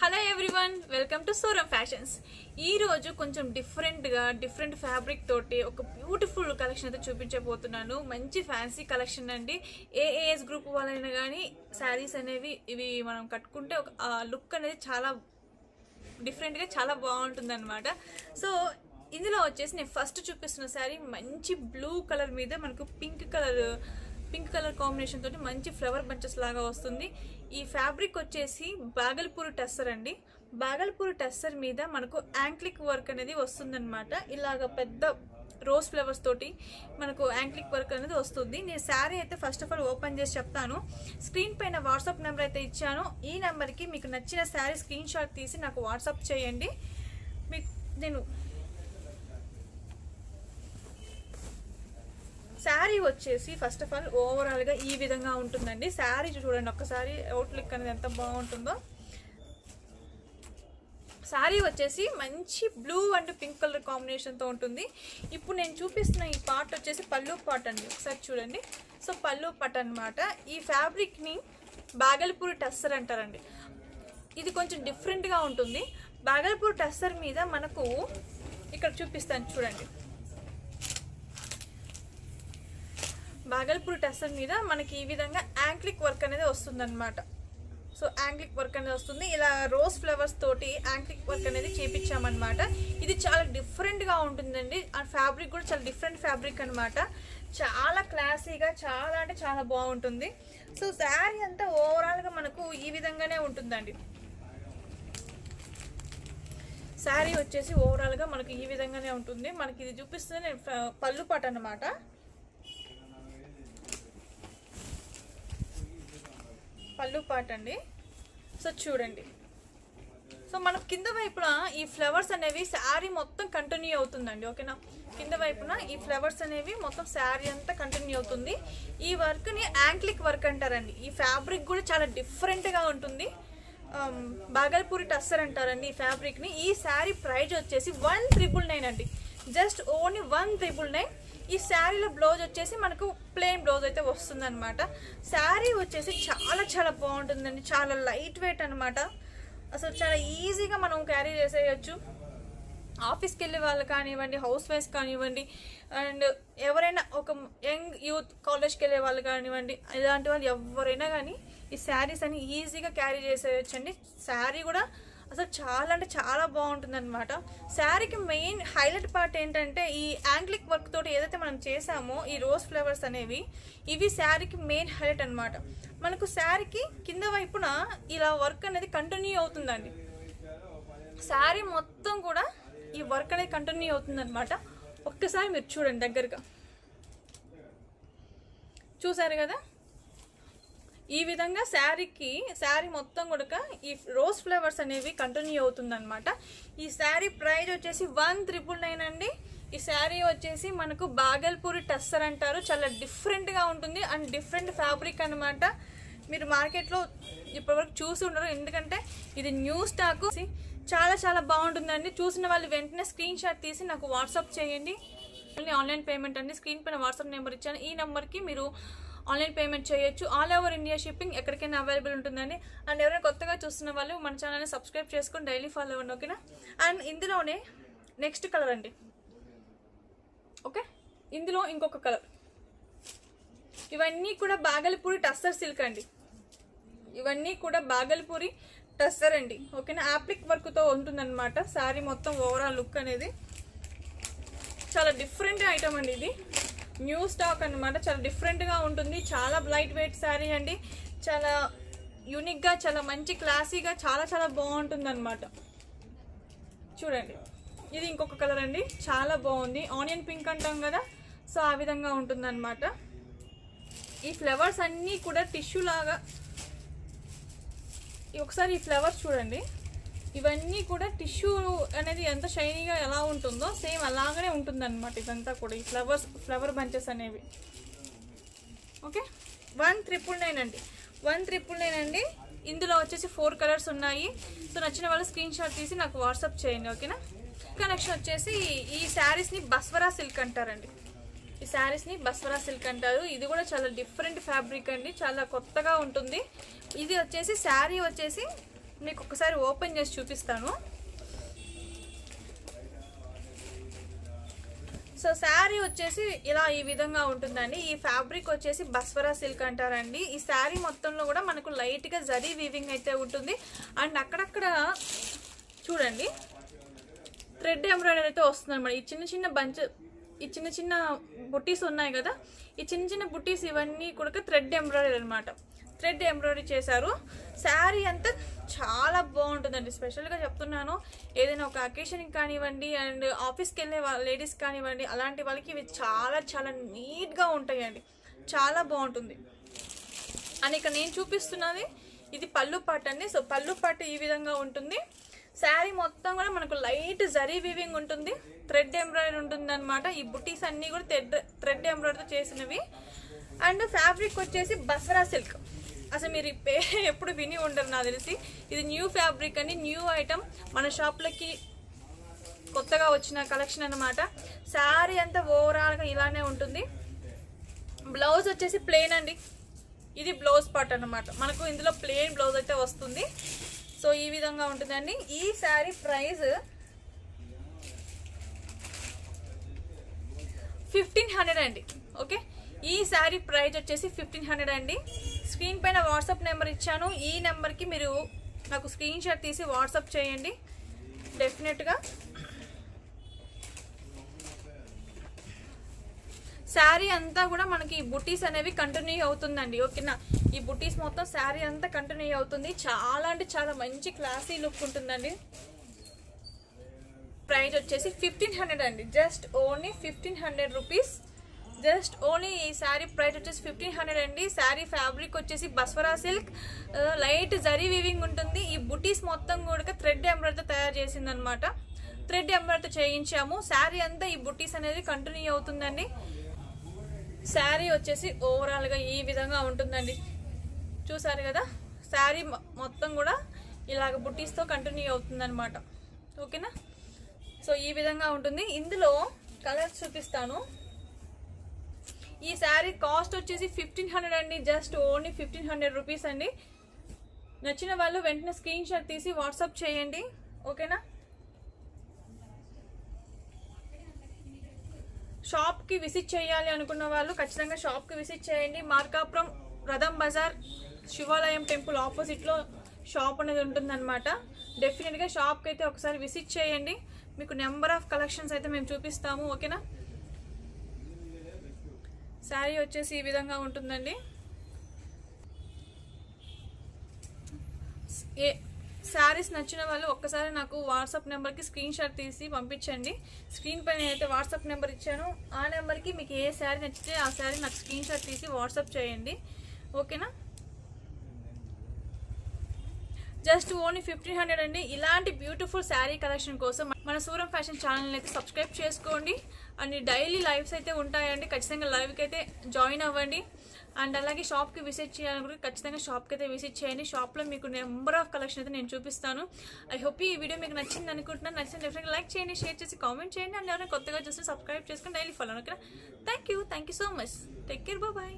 Hello everyone, welcome to Suram fashions. ఈ రోజు కొంచెం డిఫరెంట్ ఫ్యాబ్రిక్ తోటి ఒక బ్యూటిఫుల్ కలెక్షన్ అయితే చూపించబోతున్నాను. మంచి ఫ్యాన్సీ కలెక్షన్ అండి. ఏ ఏజ్ గ్రూప్ వాళ్ళైనా కానీ శారీస్ అనేవి ఇవి మనం కట్టుకుంటే ఒక లుక్ అనేది చాలా డిఫరెంట్గా చాలా బాగుంటుంది అనమాట. సో ఇందులో వచ్చేసి నేను ఫస్ట్ చూపిస్తున్న శారీ మంచి బ్లూ కలర్ మీద మనకు పింక్ కలర్ కాంబినేషన్ తోటి మంచి ఫ్లవర్ బంచెస్ లాగా వస్తుంది. ఈ ఫ్యాబ్రిక్ వచ్చేసి బాగల్పూర్ టెస్సర్ అండి. బాగల్పూర్ టెస్సర్ మీద మనకు యాంక్లిక్ వర్క్ అనేది వస్తుందన్నమాట. ఇలాగ పెద్ద రోజ్ ఫ్లవర్స్ తోటి మనకు యాంక్లిక్ వర్క్ అనేది వస్తుంది. నేను శారీ అయితే ఫస్ట్ ఆఫ్ ఆల్ ఓపెన్ చేసి చెప్తాను. స్క్రీన్ పైన వాట్సాప్ నెంబర్ అయితే ఇచ్చాను. ఈ నెంబర్కి మీకు నచ్చిన శారీ స్క్రీన్ షాట్ తీసి నాకు వాట్సాప్ చేయండి. నేను శారీ వచ్చేసి ఫస్ట్ ఆఫ్ ఆల్ ఓవరాల్గా ఈ విధంగా ఉంటుందండి. శారీ చూడండి ఒక్కసారి అవుట్లుక్ అనేది ఎంత బాగుంటుందో. శారీ వచ్చేసి మంచి బ్లూ అండ్ పింక్ కలర్ కాంబినేషన్తో ఉంటుంది. ఇప్పుడు నేను చూపిస్తున్న ఈ పార్ట్ వచ్చేసి పళ్ళు పార్ట్ అండి. ఒకసారి చూడండి. సో పళ్ళు పార్ట్ అనమాట. ఈ ఫ్యాబ్రిక్ని బాగల్పూర్ టెస్సర్ అంటారండి. ఇది కొంచెం డిఫరెంట్గా ఉంటుంది. బాగల్పూర్ టెస్సర్ మీద మనకు ఇక్కడ చూపిస్తాను చూడండి. బాగల్పూర్ టెస్సర్ మీద మనకి ఈ విధంగా యాంక్లిక్ వర్క్ అనేది వస్తుందన్నమాట. సో యాంక్లిక్ వర్క్ అనేది వస్తుంది. ఇలా రోజ్ ఫ్లవర్స్ తోటి యాంక్లిక్ వర్క్ అనేది చేపించామన్నమాట. ఇది చాలా డిఫరెంట్గా ఉంటుందండి. ఆ ఫ్యాబ్రిక్ కూడా చాలా డిఫరెంట్ ఫ్యాబ్రిక్ అనమాట. చాలా క్లాసీగా చాలా అంటే చాలా బాగుంటుంది. సో శారీ అంతా ఓవరాల్గా మనకు ఈ విధంగానే ఉంటుందండి. శారీ వచ్చేసి ఓవరాల్గా మనకు ఈ విధంగానే ఉంటుంది. మనకి ఇది చూపిస్తుంది పళ్ళు పాట అన్నమాట. పళ్ళు పాట అండి. సో చూడండి. సో మనకు కింద వైపున ఈ ఫ్లవర్స్ అనేవి శారీ మొత్తం కంటిన్యూ అవుతుందండి. ఓకేనా, కింద వైపున ఈ ఫ్లవర్స్ అనేవి మొత్తం శారీ అంతా కంటిన్యూ అవుతుంది. ఈ వర్క్ని యాంక్లిక్ వర్క్ అంటారండి. ఈ ఫ్యాబ్రిక్ కూడా చాలా డిఫరెంట్గా ఉంటుంది. బాగల్పూరి టస్సర్ అంటారండి ఈ ఫ్యాబ్రిక్ని. ఈ శారీ ప్రైజ్ వచ్చేసి 1999 అండి. Just only 1999. ఈ శారీలో బ్లౌజ్ వచ్చేసి మనకు ప్లెయిన్ బ్లౌజ్ అయితే వస్తుందన్నమాట. శారీ వచ్చేసి చాలా చాలా బాగుంటుందండి. చాలా లైట్ వెయిట్ అనమాట. అసలు చాలా ఈజీగా మనం క్యారీ చేసేయచ్చు. ఆఫీస్కి వెళ్ళే వాళ్ళు కానివ్వండి, హౌస్ వైఫ్స్ కానివ్వండి, అండ్ ఎవరైనా ఒక యంగ్ యూత్ కాలేజ్కి వెళ్ళే వాళ్ళు కానివ్వండి, ఇలాంటి వాళ్ళు ఎవరైనా కానీ ఈ శారీస్ అని ఈజీగా క్యారీ చేసేయచ్చండి. శారీ కూడా అసలు చాలా అంటే చాలా బాగుంటుంది అనమాట. శారీకి మెయిన్ హైలైట్ పార్ట్ ఏంటంటే ఈ యాంక్లిక్ వర్క్ తోటి ఏదైతే మనం చేసామో ఈ రోజ్ ఫ్లవర్స్ అనేవి ఇవి శారీకి మెయిన్ హైలైట్ అనమాట. మనకు శారీకి కింద వైపున ఇలా వర్క్ అనేది కంటిన్యూ అవుతుందండి. శారీ మొత్తం కూడా ఈ వర్క్ అనేది కంటిన్యూ అవుతుంది అనమాట. ఒక్కసారి మీరు చూడండి దగ్గరగా. చూసారు కదా, ఈ విధంగా శారీ మొత్తం కూడా ఈ రోజ్ ఫ్లవర్స్ అనేవి కంటిన్యూ అవుతుందన్నమాట. ఈ శారీ ప్రైస్ వచ్చేసి 1999 అండి. ఈ శారీ వచ్చేసి మనకు బాగల్పూరి టస్సర్ అంటారు. చాలా డిఫరెంట్గా ఉంటుంది అండ్ డిఫరెంట్ ఫ్యాబ్రిక్ అనమాట. మీరు మార్కెట్లో ఇప్పటివరకు చూసి ఉండరు, ఎందుకంటే ఇది న్యూ స్టాక్. చాలా చాలా బాగుంటుందండి. చూసిన వాళ్ళు వెంటనే స్క్రీన్ షాట్ తీసి నాకు వాట్సాప్ చేయండి. ఆన్లైన్ పేమెంట్ అండి. స్క్రీన్ పైన వాట్సాప్ నెంబర్ ఇచ్చాను. ఈ నెంబర్కి మీరు ఆన్లైన్ పేమెంట్ చేయొచ్చు. ఆల్ ఓవర్ ఇండియా షిప్పింగ్ ఎక్కడికైనా అవైలబుల్ ఉంటుందండి. అండ్ ఎవరైనా కొత్తగా చూస్తున్న వాళ్ళు మన ఛానల్ని సబ్స్క్రైబ్ చేసుకొని డైలీ ఫాలో అవ్వండి. ఓకేనా. అండ్ ఇందులోనే నెక్స్ట్ కలర్ అండి. ఓకే, ఇందులో ఇంకొక కలర్. ఇవన్నీ కూడా బాగల్పూరి టస్సర్ సిల్క్ అండి. ఇవన్నీ కూడా బాగల్పూరి టస్సర్ అండి. ఓకేనా, యాప్లిక్ వర్క్తో ఉంటుందన్నమాట. శారీ మొత్తం ఓవరాల్ లుక్ అనేది చాలా డిఫరెంట్ ఐటమ్ అండి. ఇది న్యూ స్టాక్ అనమాట. చాలా డిఫరెంట్గా ఉంటుంది. చాలా లైట్ వెయిట్ శారీ అండి. చాలా యూనిక్గా, చాలా మంచి క్లాసీగా చాలా చాలా బాగుంటుంది అనమాట. చూడండి, ఇది ఇంకొక కలర్ అండి. చాలా బాగుంది. ఆనియన్ పింక్ అంటాం కదా, సో ఆ విధంగా ఉంటుంది అనమాట. ఈ ఫ్లవర్స్ అన్నీ కూడా టిష్యూ లాగా. ఒకసారి ఈ ఫ్లవర్స్ చూడండి. ఇవన్నీ కూడా టిష్యూ అనేది ఎంత షైనీగా ఎలా ఉంటుందో సేమ్ అలాగనే ఉంటుంది అనమాట. ఇదంతా కూడా ఈ ఫ్లవర్ బంచెస్ అనేవి. ఓకే, 1999 అండి. 1999 అండి. ఇందులో వచ్చేసి 4 కలర్స్ ఉన్నాయి. సో నచ్చిన వాళ్ళు స్క్రీన్ షాట్ తీసి నాకు వాట్సాప్ చేయండి. ఓకేనా. కనెక్షన్ వచ్చేసి ఈ శారీస్ని బస్వరా సిల్క్ అంటారండి. ఈ శారీస్ని బస్వరా సిల్క్ అంటారు. ఇది కూడా చాలా డిఫరెంట్ ఫ్యాబ్రిక్ అండి. చాలా కొత్తగా ఉంటుంది. ఇది వచ్చేసి శారీ వచ్చేసి మీకు ఒకసారి ఓపెన్ చేసి చూపిస్తాను. సో శారీ వచ్చేసి ఇలా ఈ విధంగా ఉంటుందండి. ఈ ఫ్యాబ్రిక్ వచ్చేసి బస్వరా సిల్క్ అంటారండి. ఈ శారీ మొత్తంలో కూడా మనకు లైట్గా జరీ వీవింగ్ అయితే ఉంటుంది. అండ్ అక్కడక్కడ చూడండి థ్రెడ్ ఎంబ్రాయిడరీ అయితే వస్తుంది అనమాట. ఈ చిన్న చిన్న బంచ్, ఈ చిన్న చిన్న బుట్టీస్ ఉన్నాయి కదా, ఈ చిన్న చిన్న బుట్టీస్ ఇవన్నీ కూడా థ్రెడ్ ఎంబ్రాయిడరీ అనమాట. థ్రెడ్ ఎంబ్రాయిడరీ చేశారు. శారీ అంతా చాలా బాగుంటుందండి. స్పెషల్గా చెప్తున్నాను, ఏదైనా ఒక అకేషన్కి కానివ్వండి అండ్ ఆఫీస్కి వెళ్ళే లేడీస్ కానివ్వండి, అలాంటి వాళ్ళకి ఇవి చాలా చాలా నీట్గా ఉంటాయండి. చాలా బాగుంటుంది. అండ్ ఇక్కడ నేను చూపిస్తున్నది ఇది పళ్ళు పార్ట్ అండి. సో పళ్ళు పార్ట్ ఈ విధంగా ఉంటుంది. శారీ మొత్తం కూడా మనకు లైట్ జరీ వీవింగ్ ఉంటుంది, థ్రెడ్ ఎంబ్రాయిడరీ ఉంటుంది అనమాట. ఈ బుటీస్ అన్నీ కూడా థ్రెడ్ ఎంబ్రాయిడరీతో చేసినవి. అండ్ ఫ్యాబ్రిక్ వచ్చేసి బస్వరా సిల్క్. అసలు మీరు ఎప్పుడు విని ఉండరు నాకు తెలిసి. ఇది న్యూ ఫ్యాబ్రిక్ అండి, న్యూ ఐటమ్, మన షాప్లకి కొత్తగా వచ్చిన కలెక్షన్ అనమాట. శారీ అంతా ఓవరాల్గా ఇలానే ఉంటుంది. బ్లౌజ్ వచ్చేసి ప్లెయిన్ అండి. ఇది బ్లౌజ్ పార్ట్ అనమాట. మనకు ఇందులో ప్లెయిన్ బ్లౌజ్ అయితే వస్తుంది. సో ఈ విధంగా ఉంటుందండి. ఈ శారీ ప్రైస్ 1500 అండి. ఓకే, ఈ శారీ ప్రైస్ వచ్చేసి 1500 అండి. స్క్రీన్ పైన వాట్సాప్ నెంబర్ ఇచ్చాను. ఈ నెంబర్కి మీరు నాకు స్క్రీన్ షాట్ తీసి వాట్సాప్ చేయండి. డెఫినెట్గా శారీ అంతా కూడా మనకి బుటీస్ అనేవి కంటిన్యూ అవుతుందండి. ఓకేనా, ఈ బుటీస్ మొత్తం శారీ అంతా కంటిన్యూ అవుతుంది. చాలా అంటే చాలా మంచి క్లాసీ లుక్ ఉంటుందండి. ప్రైస్ వచ్చేసి 1500 అండి. Just only 1500 rupees. Just only ఈ శారీ ప్రైస్ వచ్చేసి 1500 అండి. శారీ ఫ్యాబ్రిక్ వచ్చేసి బస్వరా సిల్క్, లైట్ జరీ వీవింగ్ ఉంటుంది. ఈ బుటీస్ మొత్తం కూడా థ్రెడ్ ఎంబ్రాయిడరీతో తయారు చేసింది అనమాట. థ్రెడ్ ఎంబ్రాయిడరీతో చేయించాము. శారీ అంతా ఈ బుటీస్ అనేది కంటిన్యూ అవుతుందండి. శారీ వచ్చేసి ఓవరాల్గా ఈ విధంగా ఉంటుందండి. చూసారు కదా, శారీ మొత్తం కూడా ఇలాగ బుటీస్తో కంటిన్యూ అవుతుంది అనమాట. ఓకేనా, సో ఈ విధంగా ఉంటుంది. ఇందులో కలర్స్ చూపిస్తాను. ఈ శారీ కాస్ట్ వచ్చేసి 1500 అండి. జస్ట్ ఓన్లీ 1500 రూపీస్ అండి. నచ్చిన వాళ్ళు వెంటనే స్క్రీన్ షాట్ తీసి వాట్సాప్ చేయండి. ఓకేనా, షాప్కి విజిట్ చేయాలి అనుకున్న వాళ్ళు ఖచ్చితంగా షాప్కి విజిట్ చేయండి. మార్కాపురం రథం బజార్ శివాలయం టెంపుల్ ఆపోజిట్లో షాప్ అనేది ఉంటుందన్నమాట. డెఫినెట్గా షాప్కి అయితే ఒకసారి విజిట్ చేయండి. మీకు నెంబర్ ఆఫ్ కలెక్షన్స్ అయితే మేము చూపిస్తాము. ఓకేనా, శారీ వచ్చేసి ఈ విధంగా ఉంటుందండి. శారీస్ నచ్చిన వాళ్ళు ఒక్కసారి నాకు వాట్సాప్ నెంబర్కి స్క్రీన్ షాట్ తీసి పంపించండి. స్క్రీన్ పైన అయితే వాట్సాప్ నెంబర్ ఇచ్చాను. ఆ నెంబర్కి మీకు ఏ శారీ నచ్చితే ఆ శారీ నాకు స్క్రీన్ షాట్ తీసి వాట్సాప్ చేయండి. ఓకేనా, జస్ట్ ఓన్లీ 1500 అండి. ఇలాంటి బ్యూటిఫుల్ శారీ కలెక్షన్ కోసం మన సూరం ఫ్యాషన్ ఛానల్ అయితే సబ్స్క్రైబ్ చేసుకోండి. అండ్ డైలీ లైవ్స్ అయితే ఉంటాయండి. ఖచ్చితంగా లైవ్కి అయితే జాయిన్ అవ్వండి. అండ్ అలాగే షాప్కి విజిట్ చేయాలనుకుంటే ఖచ్చితంగా షాప్కి అయితే విజిట్ చేయండి. షాప్లో మీకు నెంబర్ ఆఫ్ కలెక్షన్ అయితే నేను చూపిస్తాను. ఐ హోప్ ఈ వీడియో మీకు నచ్చింది అనుకుంటున్నాను. నచ్చిన డెఫినెట్గా లైక్ చేయండి, షేర్ చేసి కామెంట్ చేయండి. అండ్ ఎవరైనా కొత్తగా చూస్తే సబ్స్క్రైబ్ చేసుకుని డైలీ ఫాలో. ఓకేనా, thank you so much. Take care, bye.